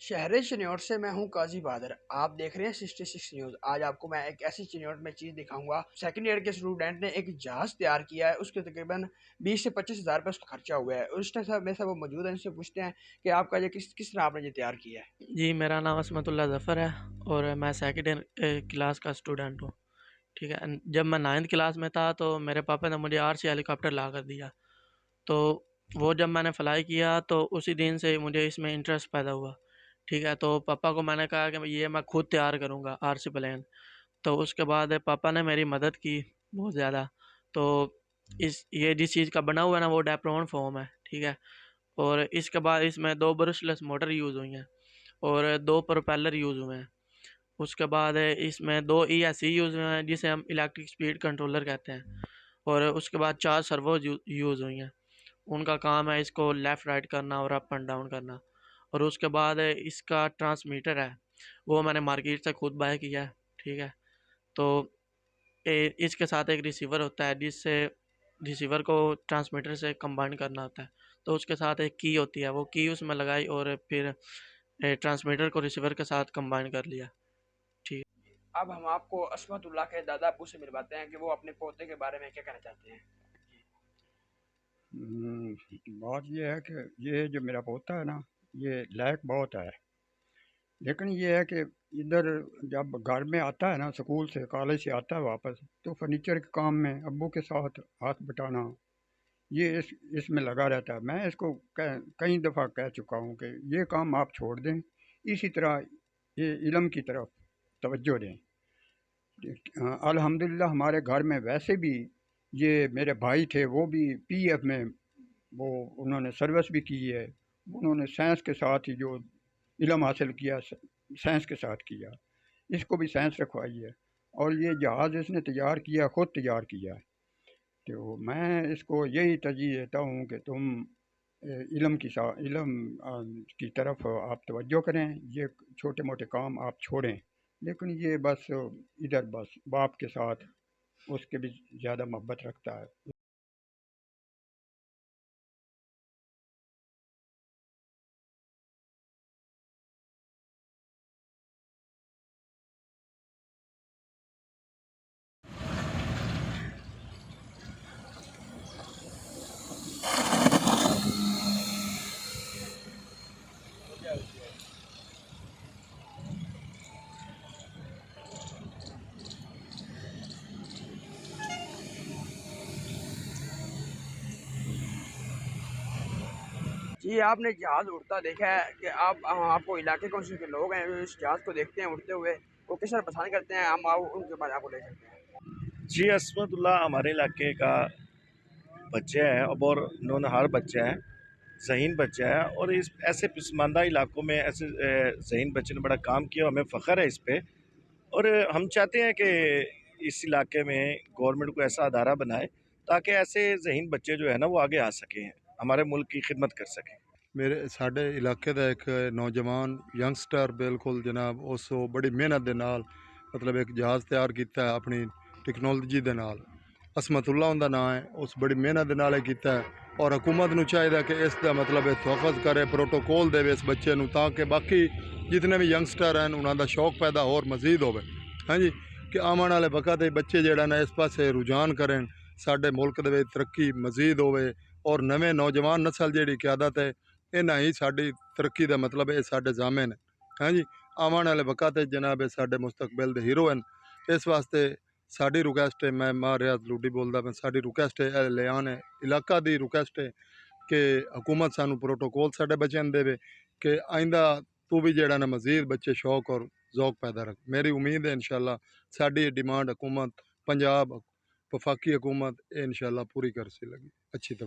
शहर चिन्योट से मैं हूं काजी बहादुर। आप देख रहे हैं 66 न्यूज़। आज आपको मैं एक ऐसी चिन्योट में चीज़ दिखाऊंगा। सेकंड ईयर के स्टूडेंट ने एक जहाज़ तैयार किया है, उसके तकरीबन 20 से 25 हज़ार रुपये उसका खर्चा हुआ है। उस टाइम में सब वो मौजूद है, इनसे पूछते हैं कि आपका ये किस किस तरह आपने ये तैयार किया है। जी, मेरा नाम असमतुल्ला ज़फ़र है और मैं सेकंड ईयर क्लास का स्टूडेंट हूँ। ठीक है। जब मैं 9th क्लास में था तो मेरे पापा ने मुझे आरसी हेलीकॉप्टर ला कर दिया। तो वो जब मैंने फ्लाई किया तो उसी दिन से मुझे इसमें इंटरेस्ट पैदा हुआ। ठीक है। तो पापा को मैंने कहा कि ये मैं खुद तैयार करूँगा आरसी प्लेन। तो उसके बाद पापा ने मेरी मदद की बहुत ज़्यादा। तो इस ये जिस चीज़ का बना हुआ है ना, वो डेप्रोन फोम है। ठीक है। और इसके बाद इसमें 2 ब्रशलेस मोटर यूज़ हुई हैं और 2 प्रोपेलर यूज़ हुए हैं। उसके बाद इसमें 2 ईएससी यूज़ हुए हैं, जिसे हम इलेक्ट्रिक स्पीड कंट्रोलर कहते हैं। और उसके बाद 4 सर्वोज यूज़ हुई हैं। उनका काम है इसको लेफ़्ट राइट करना और अप एंड डाउन करना। और उसके बाद इसका ट्रांसमीटर है, वो मैंने मार्केट से खुद बाय किया है। ठीक है। तो इसके साथ एक रिसीवर होता है, जिससे रिसीवर को ट्रांसमीटर से कंबाइन करना होता है। तो उसके साथ एक की होती है, वो की उसमें लगाई और फिर ट्रांसमीटर को रिसीवर के साथ कंबाइन कर लिया। ठीक। अब हम आपको असमतुल्ला के दादा अब्बू से मिलवाते हैं कि वो अपने पोते के बारे में क्या कहना चाहते हैं। बात ये है कि ये जो मेरा पोता है ना, ये लायक बहुत है। लेकिन ये है कि इधर जब घर में आता है ना, स्कूल से कॉलेज से आता है वापस, तो फर्नीचर के काम में अब्बू के साथ हाथ बटाना, ये इसमें लगा रहता है। मैं इसको कई दफ़ा कह चुका हूँ कि ये काम आप छोड़ दें, इसी तरह ये इल्म की तरफ तवज्जो दें। अल्हम्दुलिल्लाह हमारे घर में वैसे भी ये मेरे भाई थे, वो भी पीएफ में वो उन्होंने सर्विस भी की है। उन्होंने साइंस के साथ ही जो इल्म हासिल किया, साइंस के साथ किया। इसको भी साइंस रखवाई है। और ये जहाज़ इसने तैयार किया, ख़ुद तैयार किया है। तो मैं इसको यही तरजीह देता हूँ कि तुम इल्म की तरफ आप तवज्जो करें, ये छोटे मोटे काम आप छोड़ें। लेकिन ये बस इधर बस बाप के साथ उसके भी ज़्यादा मोहब्बत रखता है। जी, आपने जहाज़ उड़ता देखा है कि आपको इलाके कौन से के लोग हैं जो इस जहाज़ को देखते हैं उड़ते हुए, वो किस तरह पसंद करते हैं, हम उनके बारे में आपको ले सकते हैं। जी, असमतुल्ला हमारे इलाके का बच्चा है और नौनहार बच्चा है, ज़हीन बच्चा है। और इस ऐसे पसमानदा इलाकों में ऐसे ज़हीन बच्चे ने बड़ा काम किया, हमें फ़ख्र है इस पे। और हम चाहते हैं कि इस इलाके में गवर्नमेंट को ऐसा अदारा बनाए ताकि ऐसे ज़हीन बच्चे जो है ना वो आगे आ सकें, हमारे मुल्क की खिदमत कर सकें। मेरे साढ़े इलाके का एक नौजवान यंगस्टर बिल्कुल जनाब उस बड़ी मेहनत के नाल मतलब एक जहाज़ तैयार किया है अपनी टेक्नोलॉजी के नाल। असमतुल्ला उनका नाम है। उस बड़ी मेहनत के नाल किया है और हुकूमत नूं चाहिए कि इसका मतलब तहफ़्फ़ुज़ करे, प्रोटोकॉल देवे इस बच्चे नूं, ताकि बाकी जितने भी यंगस्टर हैं उन्होंने शौक पैदा और मजीद होवे। हाँ जी, कि आने वाले वक्त बच्चे जड़ा ना इस पासे रुझान करें, साडे मुल्क दे विच तरक्की मजीद होवे और नवे नौजवान नस्ल जी क्यादत है, इन्हां ही साडी तरक्की का मतलब है, साडे जामिन है। हाँ जी, आने वाले वक्त जनाब साडे मुस्तकबिल दे हीरो हैं। इस वास्ते साडी रिक्वेस्ट है, मैं मां रियाज लूडी बोलदा मैं, साडी रिक्वेस्ट है लियान है इलाका दी रिक्वेस्ट है कि हुकूमत सानू प्रोटोकॉल साडे बच्चों देवे कि आइंदा तू भी जड़ा ना मजीद बच्चे शौक और ज़ौक पैदा रख। मेरी उम्मीद है इंशाल्लाह साडी डिमांड हुकूमत पंजाब वफाकी हुकूमत इंशाल्लाह पूरी कर सी लगी अच्छी तरह।